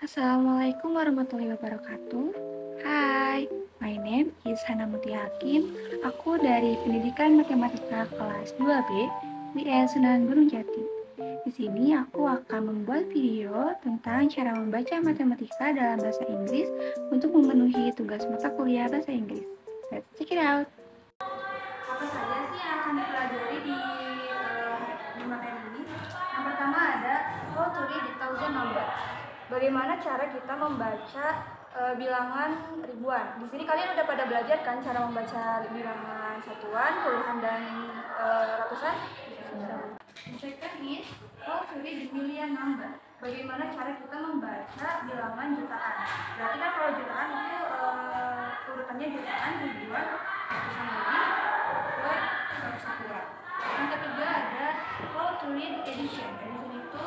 Assalamualaikum warahmatullahi wabarakatuh. Hai, my name is Hana Muti Hakim. Aku dari Pendidikan Matematika kelas 2B di Sunan Gunung Jati. Di sini aku akan membuat video tentang cara membaca matematika dalam bahasa Inggris untuk memenuhi tugas mata kuliah bahasa Inggris. Let's check it out. Apa saja sih yang akan dipelajari di materi ini? Yang pertama ada how to read the thousand number. Bagaimana cara kita membaca bilangan ribuan? Di sini kalian udah pada belajar kan cara membaca bilangan satuan, puluhan dan ratusan? Second is how to read the million number. Bagaimana cara kita membaca bilangan jutaan? Berarti kan kalau jutaan itu urutannya jutaan, ribuan, ratusan lebih, ke satuan. Yang ketiga ada how to read addition. Addition itu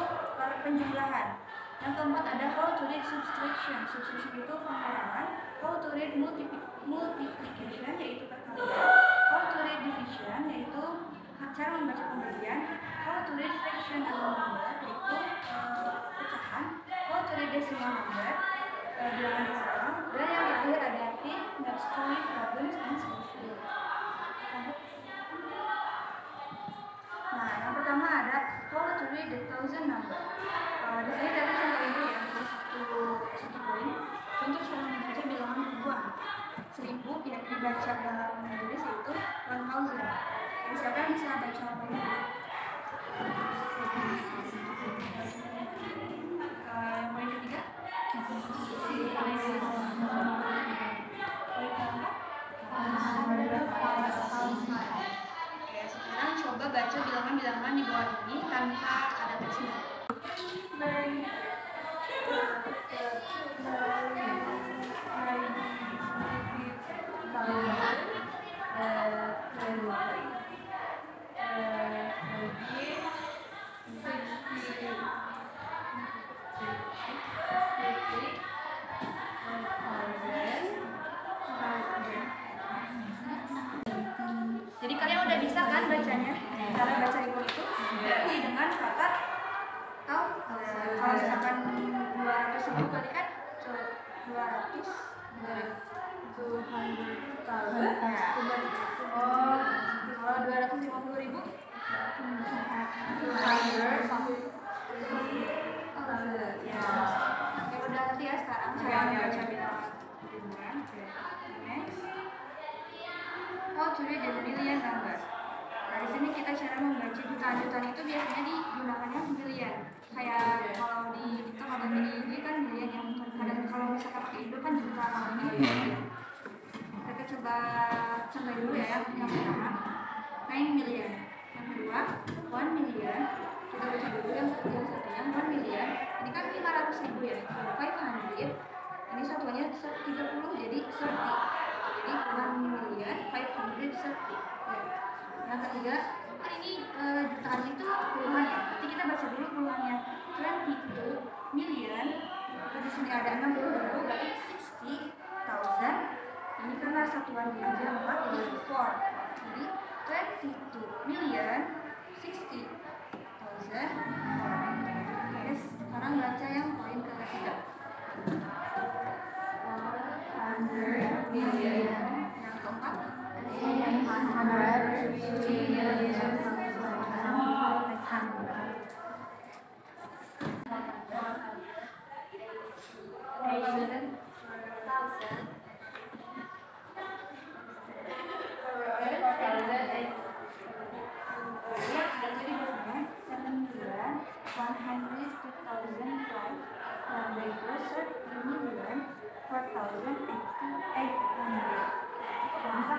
penjumlahan. Yang keempat ada how to read subtraction. Subtraction itu pengurangan. How to read multiplication yaitu perkalian. How to read division yaitu cara membaca pembagian. How to read fraction atau number yaitu pecahan. How to read decimal number bilangan desimal. Dan yang terakhir ada next point problems and solution. Nah, yang pertama ada how to read the thousand number. Di sini kita contohin dulu ya, satu poin. Contoh cara membaca bilangan ribuan. 1000 yang dibaca dalam Inggris itu 1000. Siapa yang bisa baca poin ini? Poin ketiga? Poin keempat? Oke, sekarang coba baca bilangan-bilangan di bawah ini tanpa ada teksnya. Jadi kalian udah bisa kan bacanya? Cara baca ribu itu berarti dengan kata atau kalau misalkan 200.000 berarti kan 200 oh, kalau 250.000 ya. Oke, udah ngerti ya sekarang cara membaca bilangan ribuan. Next, how to read the million number. Nah, di sini kita cara membaca jutaan-jutaan itu biasanya digunakannya million. Kayak kalau di TikTok atau di IG kan million yang kadang kalau misalkan pakai Indo kan juta, kalau ini million. Kita coba contohin dulu ya. Yang pertama 9 million, yang kedua 1 million. Kita baca dulu yang satunya 1 million. Ini kan 500.000 ya, 500. Ini satuannya 30 jadi 30. Jadi 1 million 530. Yang ketiga kan ini jutaan itu puluhan ya, berarti kita baca dulu puluhannya. 22 million, di sini ada 60 dulu, berarti 60,000. Ini karena satuan aja 4 jadi 4. Jadi 22 million 60,000. Oke, sekarang baca yang poin ketiga. 100 million. Yang keempat 100 million.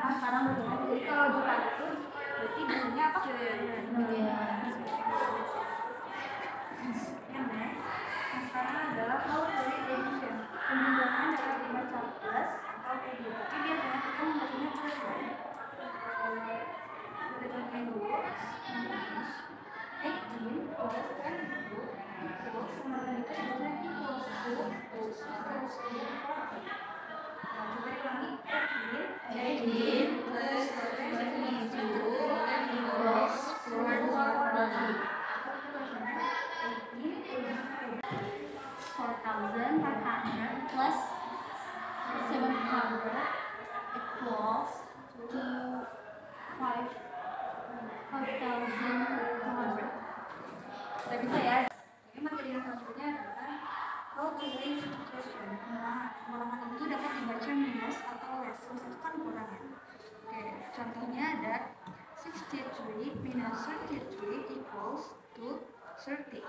Sekarang bagaimana? Jadi kalau jutaan itu berarti bunyinya apa? Yang sekarang adalah how to read addition. Penjumlahan dapat dibaca plus atau edit. Tapi biasanya kita membacanya plus ya. Kita contohin dulu. 18 plus kan itu. Terus kemarin itu dibacanya equals to. Nah, coba diulangi. 18 plus 22 equals 4. 4,500 plus 700 equals to 5,200. Udah bisa ya? Ini materi yang selanjutnya adalah how to raise subtraction. Pengurangan itu dapat dibaca minus atau less. Minus itu kan ukurannya. Oke, contohnya ada 63 minus 33 equals to 30.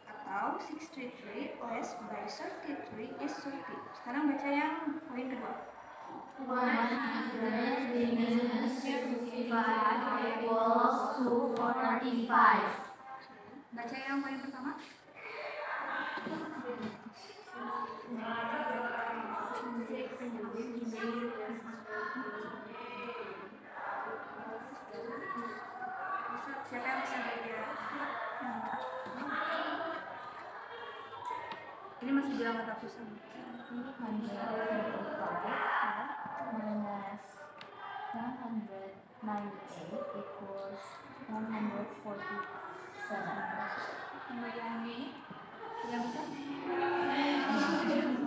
Atau 63 less by 33 is 30. Sekarang baca yang poin kedua. 100 minus 55 equals to 45. Baca yang poin pertama. Siapa yang bisa baca? Ini masih bilang kata pusat. minus 198 equals 147. Kemudian ini yang bisa? 2020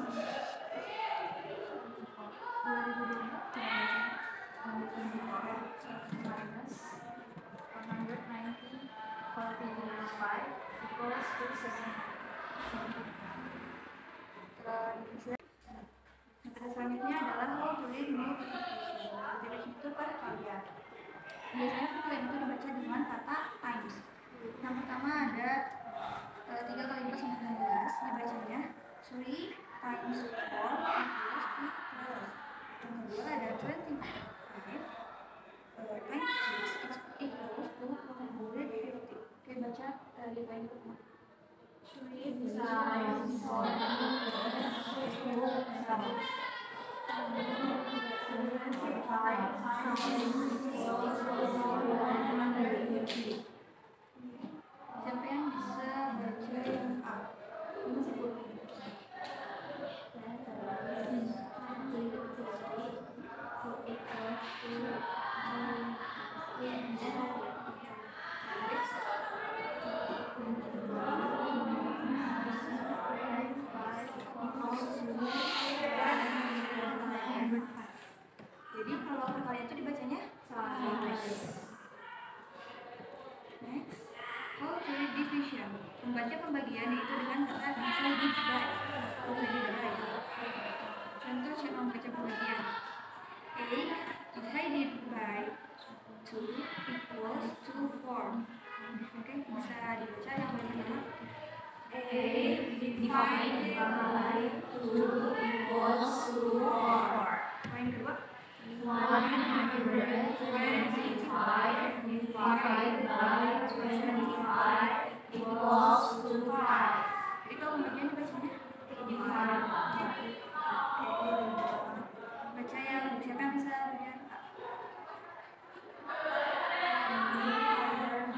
Metode selanjutnya adalah how to read multiplication. Multiplication itu perkalian. Biasanya perkalian itu dibaca dengan kata times. Yang pertama ada 3 kali 4 sama 16. Dibacanya 3 times 4 equals to 12. Yang kedua ada 25 times 6 equals to 150. Oke, baca dari poin pertama. 3 times 4 Siapa yang bisa baca yang A? Jadi kalau perkalian itu dibacanya next, how to read division. Membaca pembagian yaitu dengan kata divided by. Contoh cara membaca pembagian. 8 divided by 2 equals to 4. Oke, bisa dibaca yang pertama. 8 divided by 2 equals to 4. Poin kedua. 125 divided by 25 equals to 5. Jadi kalau pembagian dibacanya baca yang siapa yang bisa bagian A?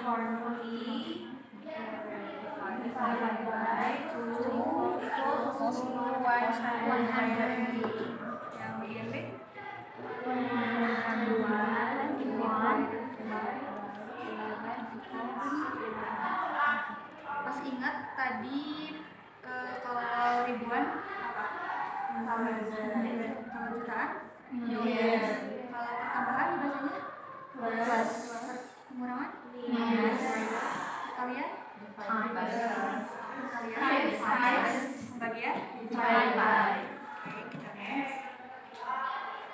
40 divided by 2 equals to 100. Yang bagian B? 101 divided Masih ingat tadi kalau ribuan apa? Kalau jutaan? Yes. Kalau pertambahan dibacanya? Plus Pengurangan? minus Kalian? Pembagian? divided by. Oke, kita next.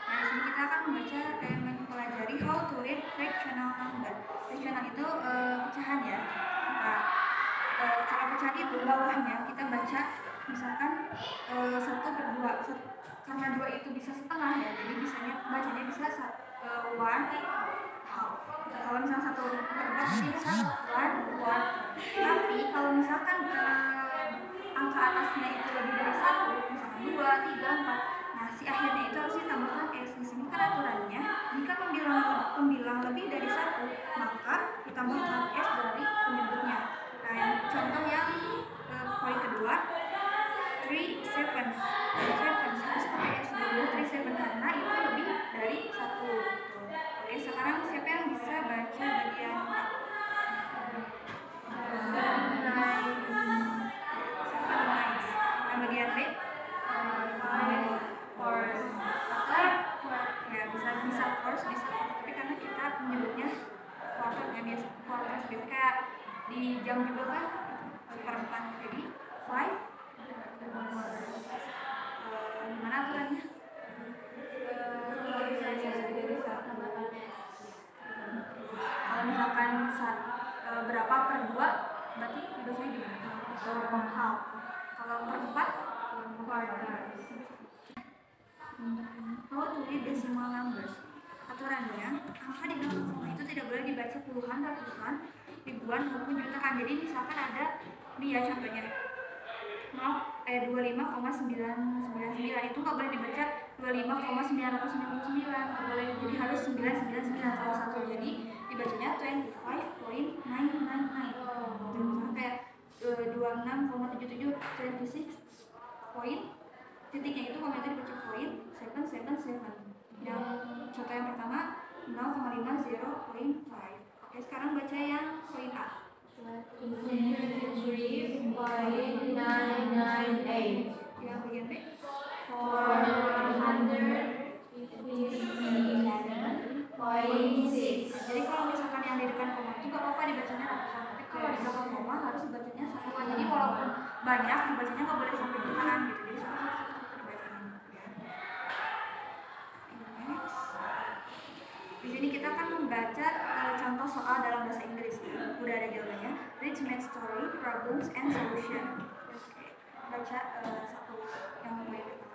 Nah, di sini kita akan membaca mempelajari how to read fractional number. Fractional itu pecahan ya. Nah, cara pecahan itu bawahnya kita baca misalkan 1/2. Karena 2 itu bisa setengah ya, jadi bacanya bisa 1/2. Kalau misalnya 1/2 nanti bisa 1/4. Tapi kalau misalkan angka atasnya itu lebih dari 1, misalkan 2, 3, 4, nah si akhirnya itu harus ditambahkan S. Di sini kan aturannya jika pembilang lebih dari 1, maka ditambahkan S dari penyebutnya. Nah, yang contoh yang poin kedua, 3 sevens harus pakai S dulu, 3 7 karena itu lebih dari 1. Oke, sekarang siapa yang bisa baca bagian A? bagian B Force. atau ya bisa force bisa quarter, tapi karena kita menyebutnya quarter ya, biasa quarter biasa kayak di jam juga kan seperempat, jadi 5 gimana aturannya? Kalau misalkan berapa per 2 berarti dibacanya gimana? Half. Kalau per 4 Quarter. how to read decimal numbers. Aturannya, angka di belakang koma itu tidak boleh dibaca puluhan, ratusan, ribuan maupun jutaan. Jadi misalkan ada nih ya contohnya 25,999 itu nggak boleh dibaca 25,999, nggak boleh, jadi harus 99911. Jadi dibacanya 25.999. Misalkan kayak 26,77 26 poin, titiknya itu koma itu dibaca poin 777. Yang contoh yang pertama 0,50.5. Oke, sekarang baca yang poin A. 23.998. Yang bagian B. 457.6. Jadi kalau misalkan yang di depan koma itu gak apa-apa dibacanya ratusan, tapi kalau di belakang koma harus dibacanya satuan. Jadi walaupun banyak dibacanya nggak boleh sampai jutaan gitu. Jadi satu-satu dibacanya. Next. Di sini kita akan membaca contoh soal dalam bahasa Inggris. Udah ada jawabannya. Read next story, problems and solution. Oke. Baca satu yang mulai pertama.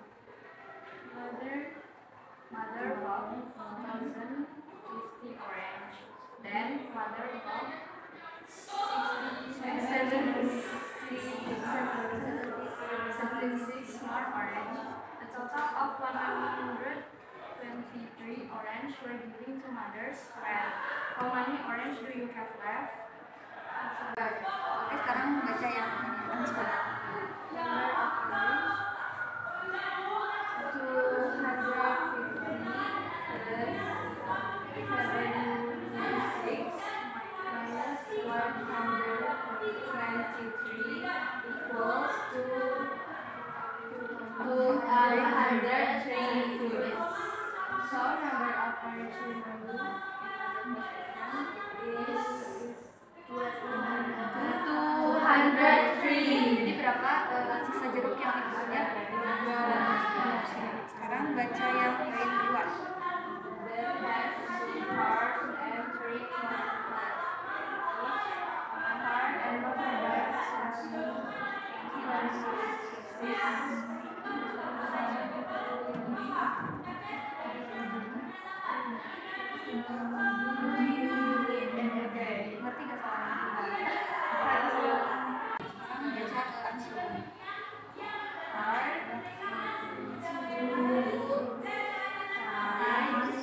Mother bought 1,050 orange. Then father bought 76 more orange. A total of 123 orange were given to mothers. Well, how many orange do you have left? Oke, sekarang baca yang sekarang. Number of orange 256 minus 123 equals to 203 fruits. So number of orange remaining is 203. Jadi berapa sisa jeruk yang ibu punya? Sekarang baca yang poin kedua. That has 3 parts and 3 multiplies. Part and multiplies Ngerti gak soalnya? Sekarang baca langsung. Part 2 times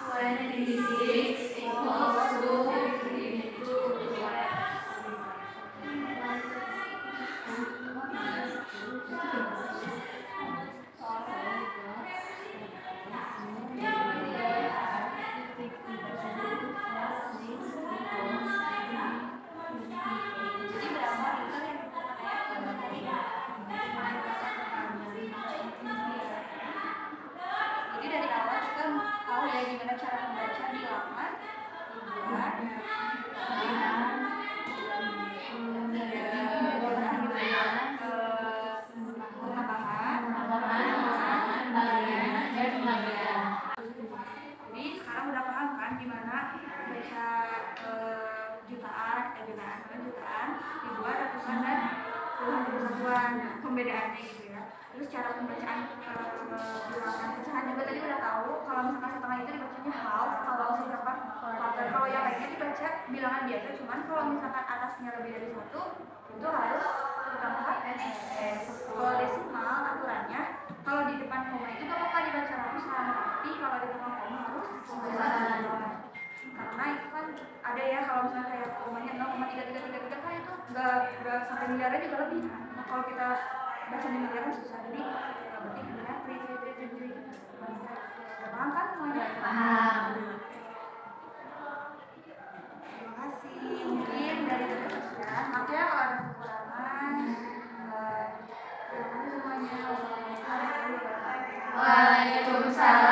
26 equals to 52. Jadi berapa liter yang kita pakai Jadi dari awal kita tahu ya gimana cara membaca bilangan, dibuat, Jadi sekarang udah paham kan gimana baca jutaan, ribuan, ratusan dan puluhan ribu satuan, pembedaannya gitu ya. Terus cara pembacaan bilangan pecahan juga tadi udah tahu. Kalau misalkan setengah itu dibacanya half, kalau seberapa quarter, kalau yang lainnya dibaca bilangan biasa. Cuman kalau misalkan atasnya lebih dari satu itu harus ditambahkan SS. Kalau desimal aturannya kalau di depan koma itu gak apa-apa dibaca ratusan, tapi kalau di tengah koma harus satuan. Karena itu kan ada ya kalau misalnya kayak komanya 0,3333 kan itu nggak sampai miliarnya juga lebih kan. Nah, kalau kita baca di miliar kan susah, jadi yang penting adalah tri. Paham kan semuanya? Paham. Terima kasih. Mungkin dari teman-teman, maaf ya kalau ada kekurangan. Terima kasih semuanya. Wassalamualaikum warahmatullahi wabarakatuh. Waalaikumsalam.